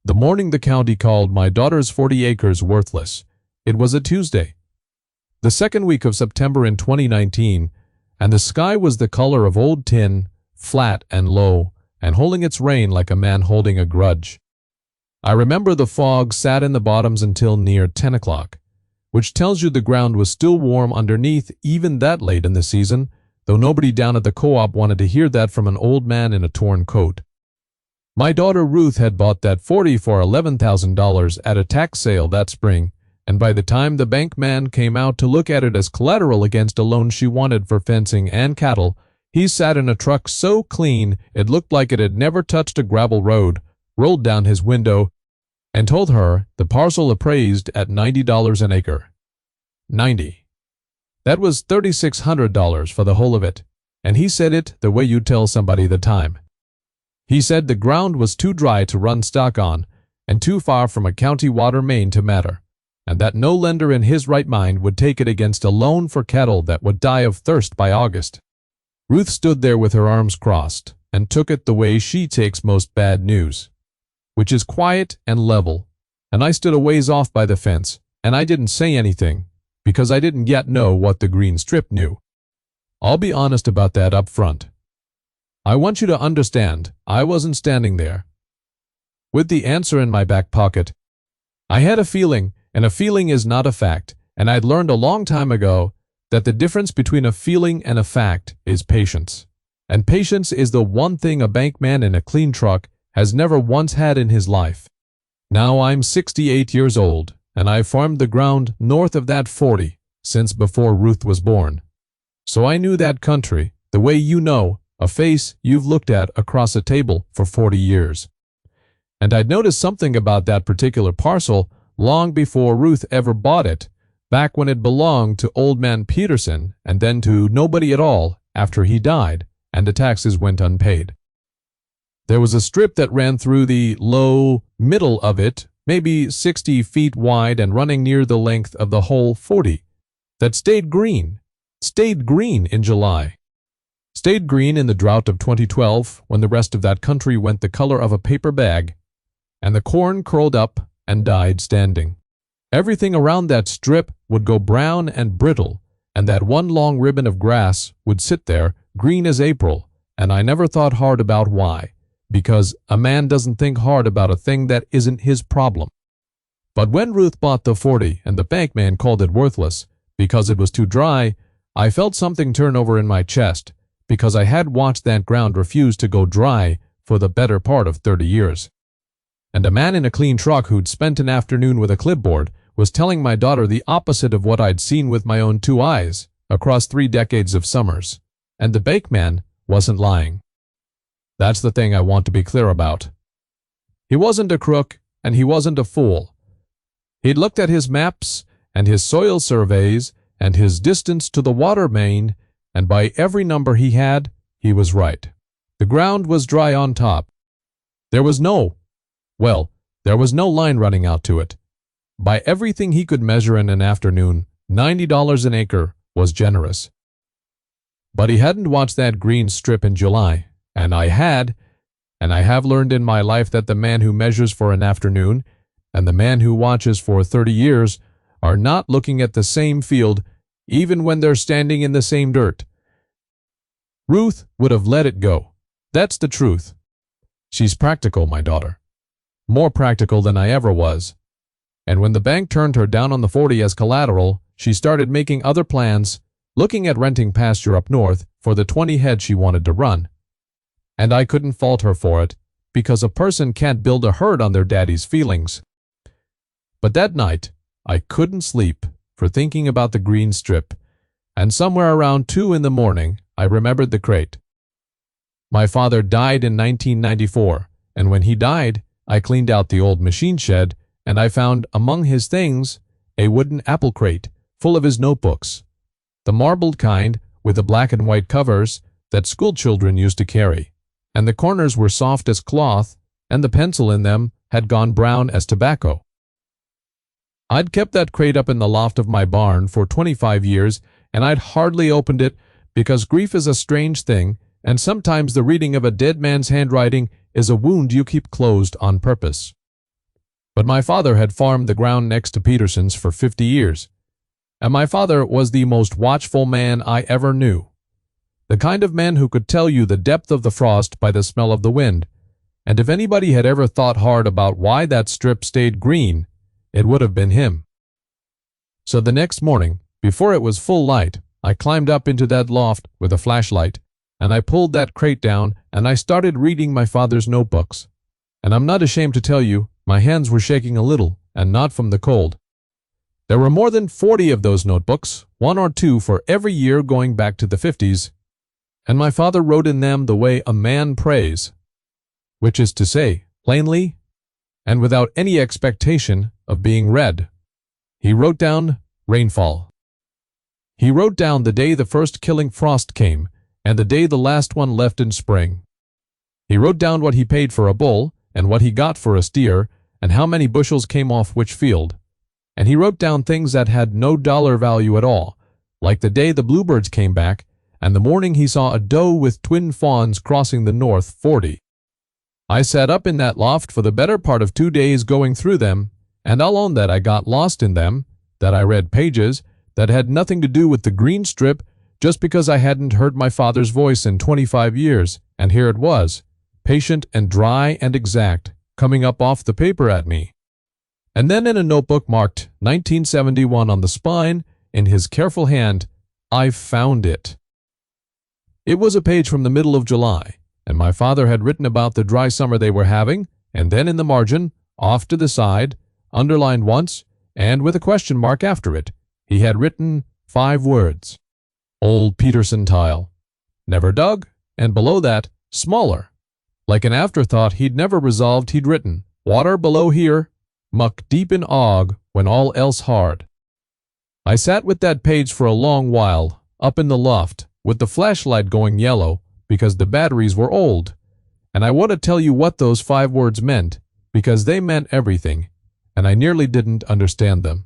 The morning the county called my daughter's 40 acres worthless. It was a Tuesday, the second week of September in 2019, and the sky was the color of old tin, flat and low, and holding its rain like a man holding a grudge. I remember the fog sat in the bottoms until near 10 o'clock, which tells you the ground was still warm underneath even that late in the season, though nobody down at the co-op wanted to hear that from an old man in a torn coat. My daughter Ruth had bought that 40 for $11,000 at a tax sale that spring, and by the time the bank man came out to look at it as collateral against a loan she wanted for fencing and cattle, he sat in a truck so clean it looked like it had never touched a gravel road, rolled down his window, and told her the parcel appraised at $90 an acre. 90. That was $3,600 for the whole of it, and he said it the way you'd tell somebody the time. He said the ground was too dry to run stock on, and too far from a county water main to matter, and that no lender in his right mind would take it against a loan for cattle that would die of thirst by August. Ruth stood there with her arms crossed, and took it the way she takes most bad news, which is quiet and level, and I stood a ways off by the fence, and I didn't say anything, because I didn't yet know what the green strip knew. I'll be honest about that up front. I want you to understand, I wasn't standing there with the answer in my back pocket. I had a feeling, and a feeling is not a fact, and I'd learned a long time ago that the difference between a feeling and a fact is patience. And patience is the one thing a bankman in a clean truck has never once had in his life. Now I'm 68 years old, and I've farmed the ground north of that 40 since before Ruth was born. So I knew that country the way you know a face you've looked at across a table for 40 years. And I'd noticed something about that particular parcel long before Ruth ever bought it, back when it belonged to old man Peterson and then to nobody at all after he died and the taxes went unpaid. There was a strip that ran through the low middle of it, maybe 60 feet wide and running near the length of the whole 40, that stayed green in July. Stayed green in the drought of 2012 when the rest of that country went the color of a paper bag, and the corn curled up and died standing. Everything around that strip would go brown and brittle, and that one long ribbon of grass would sit there, green as April, and I never thought hard about why, because a man doesn't think hard about a thing that isn't his problem. But when Ruth bought the 40 and the bankman called it worthless because it was too dry, I felt something turn over in my chest, because I had watched that ground refuse to go dry for the better part of 30 years. And a man in a clean truck who'd spent an afternoon with a clipboard was telling my daughter the opposite of what I'd seen with my own 2 eyes across 3 decades of summers. And the bankman wasn't lying. That's the thing I want to be clear about. He wasn't a crook, and he wasn't a fool. He'd looked at his maps and his soil surveys and his distance to the water main, and by every number he had, he was right. The ground was dry on top. There was no line running out to it. By everything he could measure in an afternoon, $90 an acre was generous. But he hadn't watched that green strip in July, and I have learned in my life that the man who measures for an afternoon and the man who watches for 30 years are not looking at the same field even when they're standing in the same dirt. Ruth would have let it go. That's the truth. She's practical, my daughter. More practical than I ever was. And when the bank turned her down on the 40 as collateral, she started making other plans, looking at renting pasture up north for the 20 head she wanted to run. And I couldn't fault her for it, because a person can't build a herd on their daddy's feelings. But that night, I couldn't sleep for thinking about the green strip, and somewhere around 2 in the morning, I remembered the crate. My father died in 1994, and when he died, I cleaned out the old machine shed, and I found among his things a wooden apple crate full of his notebooks, the marbled kind with the black and white covers that schoolchildren used to carry, and the corners were soft as cloth, and the pencil in them had gone brown as tobacco. I'd kept that crate up in the loft of my barn for 25 years, and I'd hardly opened it because grief is a strange thing, and sometimes the reading of a dead man's handwriting is a wound you keep closed on purpose. But my father had farmed the ground next to Peterson's for 50 years, and my father was the most watchful man I ever knew. The kind of man who could tell you the depth of the frost by the smell of the wind, and if anybody had ever thought hard about why that strip stayed green, it would have been him. So the next morning, before it was full light, I climbed up into that loft with a flashlight, and I pulled that crate down, and I started reading my father's notebooks. And I'm not ashamed to tell you, my hands were shaking a little, and not from the cold. There were more than 40 of those notebooks, 1 or 2 for every year going back to the 50s, and my father wrote in them the way a man prays, which is to say, plainly, and without any expectation of being read. He wrote down rainfall. He wrote down the day the first killing frost came, and the day the last one left in spring. He wrote down what he paid for a bull, and what he got for a steer, and how many bushels came off which field. And he wrote down things that had no dollar value at all, like the day the bluebirds came back, and the morning he saw a doe with twin fawns crossing the north 40. I sat up in that loft for the better part of 2 days going through them, and I'll own that I got lost in them, that I read pages that had nothing to do with the green strip just because I hadn't heard my father's voice in 25 years, and here it was, patient and dry and exact, coming up off the paper at me. And then in a notebook marked 1971 on the spine, in his careful hand, I found it. It was a page from the middle of July, and my father had written about the dry summer they were having, and then in the margin, off to the side, underlined once, and with a question mark after it, he had written 5 words. Old Peterson tile. Never dug, and below that, smaller. Like an afterthought he'd never resolved, he'd written, water below here, muck deep in og when all else hard. I sat with that page for a long while, up in the loft, with the flashlight going yellow, because the batteries were old. And I want to tell you what those 5 words meant, because they meant everything, and I nearly didn't understand them.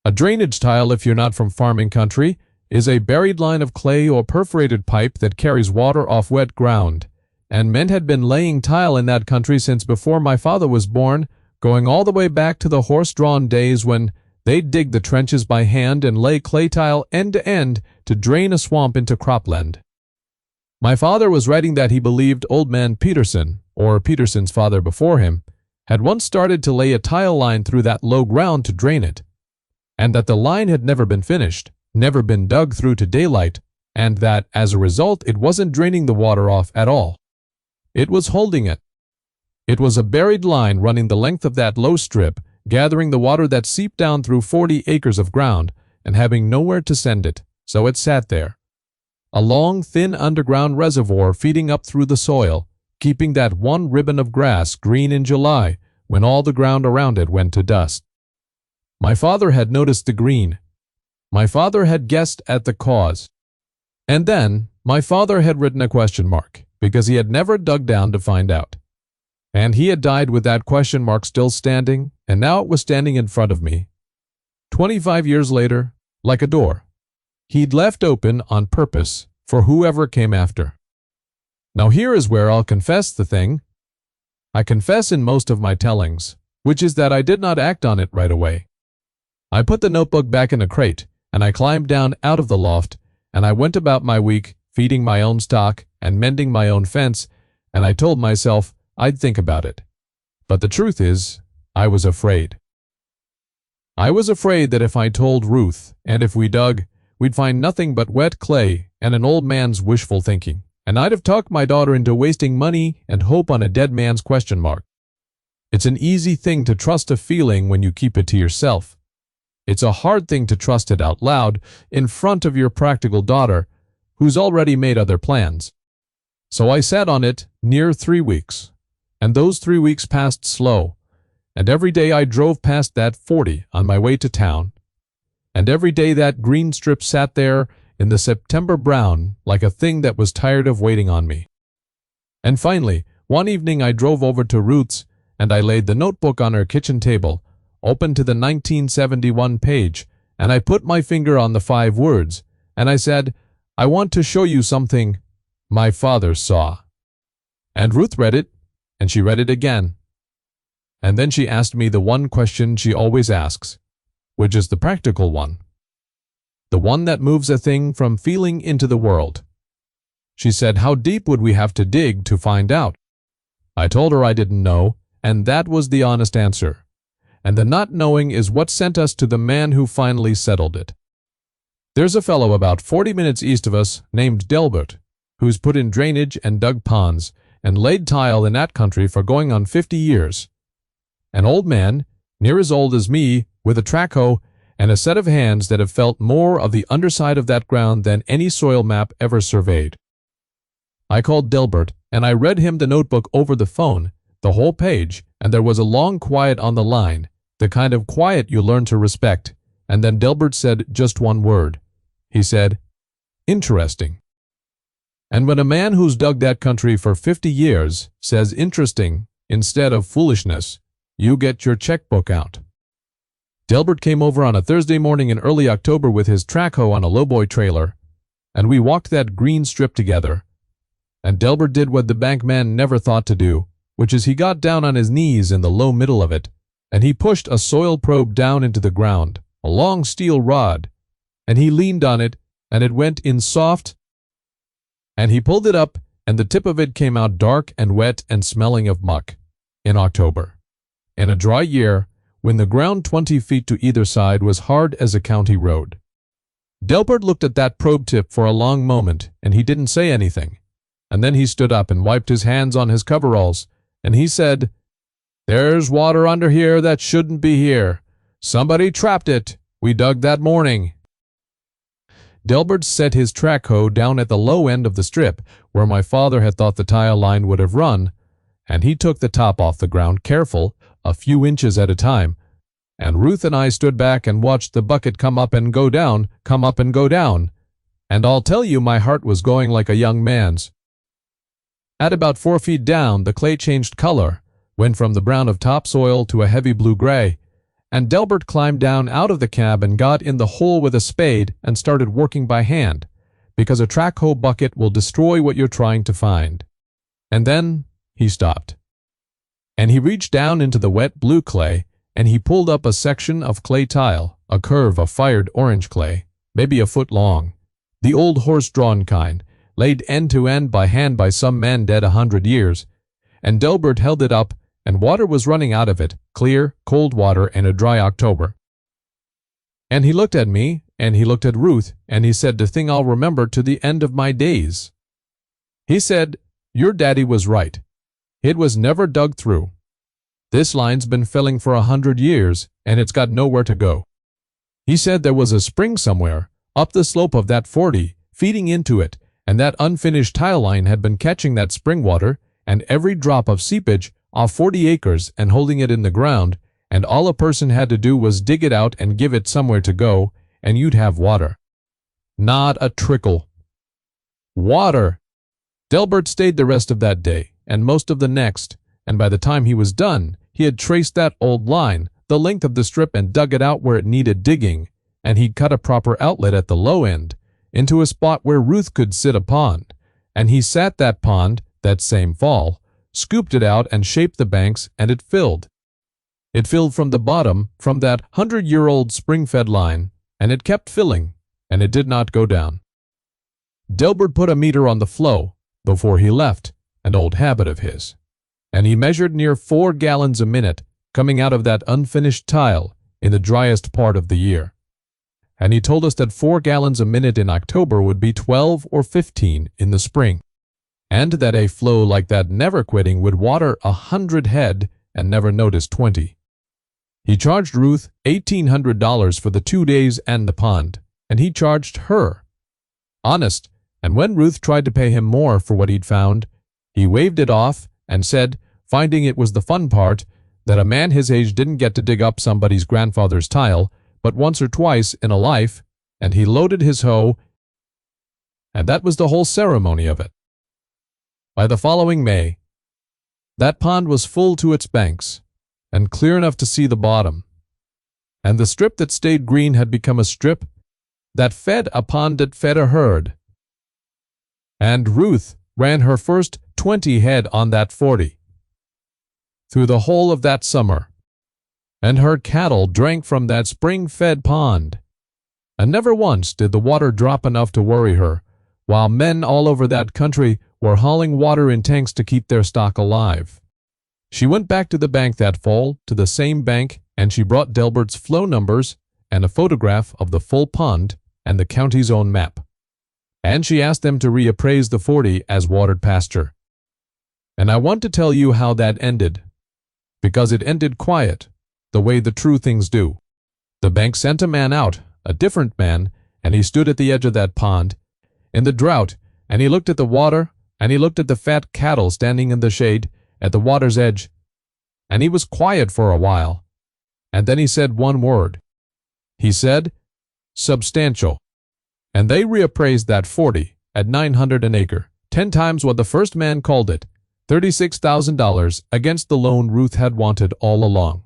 A drainage tile, if you're not from farming country, is a buried line of clay or perforated pipe that carries water off wet ground, and men had been laying tile in that country since before my father was born, going all the way back to the horse-drawn days when they'd dig the trenches by hand and lay clay tile end to end to drain a swamp into cropland. My father was writing that he believed old man Peterson, or Peterson's father before him, had once started to lay a tile line through that low ground to drain it, and that the line had never been finished, never been dug through to daylight, and that, as a result, it wasn't draining the water off at all. It was holding it. It was a buried line running the length of that low strip, gathering the water that seeped down through 40 acres of ground, and having nowhere to send it, so it sat there. A long, thin underground reservoir feeding up through the soil, keeping that one ribbon of grass green in July when all the ground around it went to dust. My father had noticed the green. My father had guessed at the cause. And then, my father had written a question mark, because he had never dug down to find out. And he had died with that question mark still standing, and now it was standing in front of me. 25 years later, like a door, he'd left open on purpose for whoever came after. Now here is where I'll confess the thing. I confess in most of my tellings, which is that I did not act on it right away. I put the notebook back in a crate, and I climbed down out of the loft, and I went about my week, feeding my own stock and mending my own fence, and I told myself I'd think about it. But the truth is, I was afraid. I was afraid that if I told Ruth, and if we dug, we'd find nothing but wet clay and an old man's wishful thinking, and I'd have talked my daughter into wasting money and hope on a dead man's question mark. It's an easy thing to trust a feeling when you keep it to yourself. It's a hard thing to trust it out loud in front of your practical daughter, who's already made other plans. So I sat on it near 3 weeks, and those 3 weeks passed slow, and every day I drove past that 40 on my way to town, and every day that green strip sat there in the September brown like a thing that was tired of waiting on me. And finally, one evening I drove over to Ruth's, and I laid the notebook on her kitchen table, opened to the 1971 page, and I put my finger on the 5 words, and I said, I want to show you something my father saw. And Ruth read it, and she read it again. And then she asked me the one question she always asks, which is the practical one. The one that moves a thing from feeling into the world. She said, how deep would we have to dig to find out? I told her I didn't know, and that was the honest answer. And the not knowing is what sent us to the man who finally settled it. There's a fellow about 40 minutes east of us named Delbert, who's put in drainage and dug ponds and laid tile in that country for going on 50 years. An old man, near as old as me, with a track hoe and a set of hands that have felt more of the underside of that ground than any soil map ever surveyed. I called Delbert, and I read him the notebook over the phone, the whole page, and there was a long quiet on the line, the kind of quiet you learn to respect, and then Delbert said just one word. He said, interesting. And when a man who's dug that country for 50 years says interesting instead of foolishness, you get your checkbook out. Delbert came over on a Thursday morning in early October with his track hoe on a lowboy trailer, and we walked that green strip together. And Delbert did what the bank man never thought to do, which is he got down on his knees in the low middle of it, and he pushed a soil probe down into the ground, a long steel rod, and he leaned on it, and it went in soft, and he pulled it up, and the tip of it came out dark and wet and smelling of muck, in October. In a dry year, when the ground 20 feet to either side was hard as a county road. Delbert looked at that probe tip for a long moment, and he didn't say anything. And then he stood up and wiped his hands on his coveralls, and he said, there's water under here that shouldn't be here. Somebody trapped it. We dug that morning. Delbert set his track hoe down at the low end of the strip, where my father had thought the tile line would have run, and he took the top off the ground careful, a few inches at a time, and Ruth and I stood back and watched the bucket come up and go down, come up and go down, and I'll tell you my heart was going like a young man's. At about 4 feet down, the clay changed color, went from the brown of topsoil to a heavy blue-gray, and Delbert climbed down out of the cab and got in the hole with a spade and started working by hand, because a track hoe bucket will destroy what you're trying to find. And then he stopped. And he reached down into the wet blue clay, and he pulled up a section of clay tile, a curve of fired orange clay, maybe a foot long, the old horse-drawn kind, laid end to end by hand by some man dead 100 years, and Delbert held it up, and water was running out of it, clear, cold water in a dry October. And he looked at me, and he looked at Ruth, and he said the thing I'll remember to the end of my days. He said, your daddy was right. It was never dug through. This line's been filling for 100 years, and it's got nowhere to go. He said there was a spring somewhere, up the slope of that 40, feeding into it, and that unfinished tile line had been catching that spring water and every drop of seepage off 40 acres and holding it in the ground, and all a person had to do was dig it out and give it somewhere to go, and you'd have water. Not a trickle. Water! Delbert stayed the rest of that day, and most of the next, and by the time he was done, he had traced that old line, the length of the strip, and dug it out where it needed digging, and he'd cut a proper outlet at the low end, into a spot where Ruth could sit a pond, and he sat that pond, that same fall, scooped it out and shaped the banks, and it filled. It filled from the bottom, from that 100-year-old spring-fed line, and it kept filling, and it did not go down. Delbert put a meter on the flow before he left, an old habit of his, and he measured near 4 gallons a minute coming out of that unfinished tile in the driest part of the year. And he told us that 4 gallons a minute in October would be 12 or 15 in the spring, and that a flow like that never quitting would water 100 head and never notice 20. He charged Ruth $1,800 for the 2 days and the pond, and he charged her. Honest, and when Ruth tried to pay him more for what he'd found, he waved it off and said, finding it was the fun part, that a man his age didn't get to dig up somebody's grandfather's tile, but once or twice in a life, and he loaded his hoe, and that was the whole ceremony of it. By the following May, that pond was full to its banks, and clear enough to see the bottom, and the strip that stayed green had become a strip that fed a pond that fed a herd. And Ruth ran her first 20 head on that 40. through the whole of that summer, and her cattle drank from that spring-fed pond. And never once did the water drop enough to worry her, while men all over that country were hauling water in tanks to keep their stock alive. She went back to the bank that fall, to the same bank, and she brought Delbert's flow numbers and a photograph of the full pond and the county's own map. And she asked them to reappraise the 40 as watered pasture. And I want to tell you how that ended, because it ended quiet, the way the true things do. The bank sent a man out, a different man, and he stood at the edge of that pond, in the drought, and he looked at the water, and he looked at the fat cattle standing in the shade, at the water's edge, and he was quiet for a while, and then he said one word. He said, "Substantial." And they reappraised that 40 at $900 an acre, 10 times what the first man called it, $36,000 against the loan Ruth had wanted all along.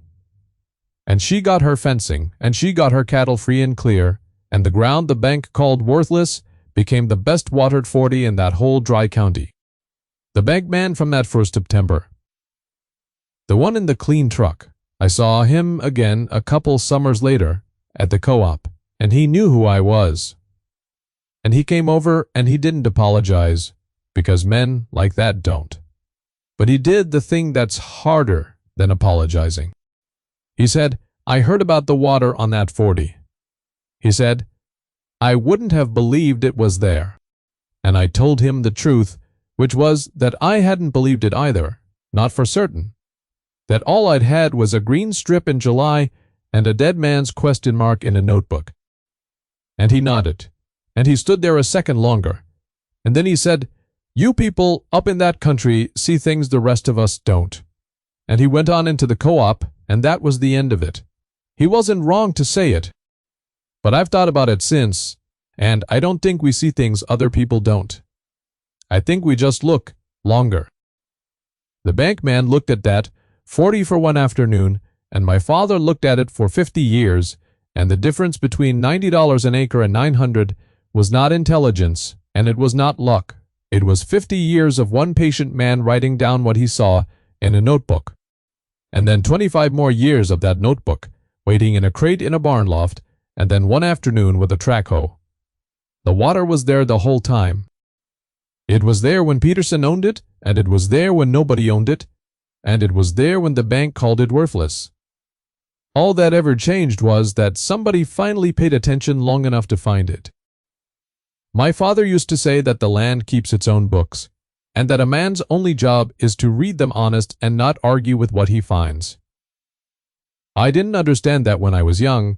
And she got her fencing, and she got her cattle free and clear, and the ground the bank called worthless became the best watered 40 in that whole dry county. The bank man from that first September. The one in the clean truck. I saw him again a couple summers later at the co-op, and he knew who I was. And he came over and he didn't apologize, because men like that don't. But he did the thing that's harder than apologizing. He said, "I heard about the water on that 40. He said, "I wouldn't have believed it was there." And I told him the truth, which was that I hadn't believed it either, not for certain. That all I'd had was a green strip in July and a dead man's question mark in a notebook. And he nodded, and he stood there a second longer. And then he said, "You people up in that country see things the rest of us don't." And he went on into the co-op, and that was the end of it. He wasn't wrong to say it. But I've thought about it since, and I don't think we see things other people don't. I think we just look longer. The bank man looked at that 40 for one afternoon, and my father looked at it for 50 years, and the difference between $90 an acre and 900 was not intelligence, and it was not luck. It was 50 years of one patient man writing down what he saw in a notebook, and then 25 more years of that notebook, waiting in a crate in a barn loft, and then one afternoon with a track hoe. The water was there the whole time. It was there when Peterson owned it, and it was there when nobody owned it, and it was there when the bank called it worthless. All that ever changed was that somebody finally paid attention long enough to find it. My father used to say that the land keeps its own books, and that a man's only job is to read them honest and not argue with what he finds. I didn't understand that when I was young.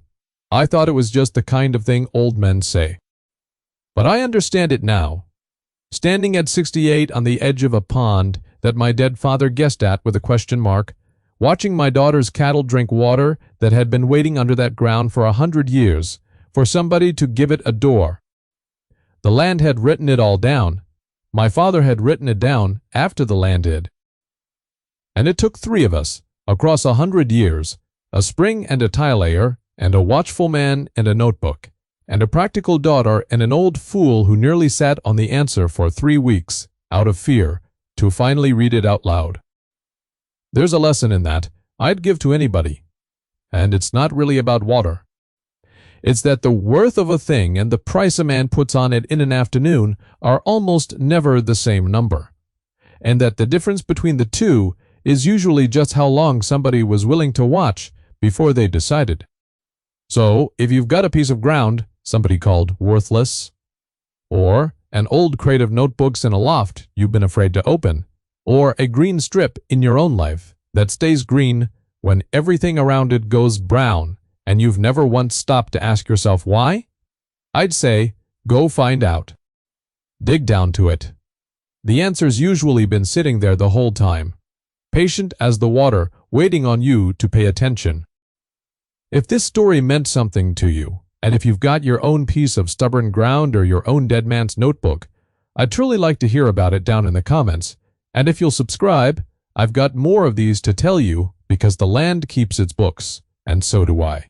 I thought it was just the kind of thing old men say. But I understand it now. Standing at 68 on the edge of a pond that my dead father guessed at with a question mark, watching my daughter's cattle drink water that had been waiting under that ground for 100 years, for somebody to give it a door. The land had written it all down. My father had written it down after the land did. And it took 3 of us, across 100 years, a spring and a tile layer, and a watchful man and a notebook, and a practical daughter and an old fool who nearly sat on the answer for 3 weeks, out of fear, to finally read it out loud. There's a lesson in that I'd give to anybody. And it's not really about water. It's that the worth of a thing and the price a man puts on it in an afternoon are almost never the same number, and that the difference between the two is usually just how long somebody was willing to watch before they decided. So, if you've got a piece of ground somebody called worthless, or an old crate of notebooks in a loft you've been afraid to open, or a green strip in your own life that stays green when everything around it goes brown, and you've never once stopped to ask yourself why, I'd say, go find out. Dig down to it. The answer's usually been sitting there the whole time, patient as the water, waiting on you to pay attention. If this story meant something to you, and if you've got your own piece of stubborn ground or your own dead man's notebook, I'd truly like to hear about it down in the comments. And if you'll subscribe, I've got more of these to tell you, because the land keeps its books, and so do I.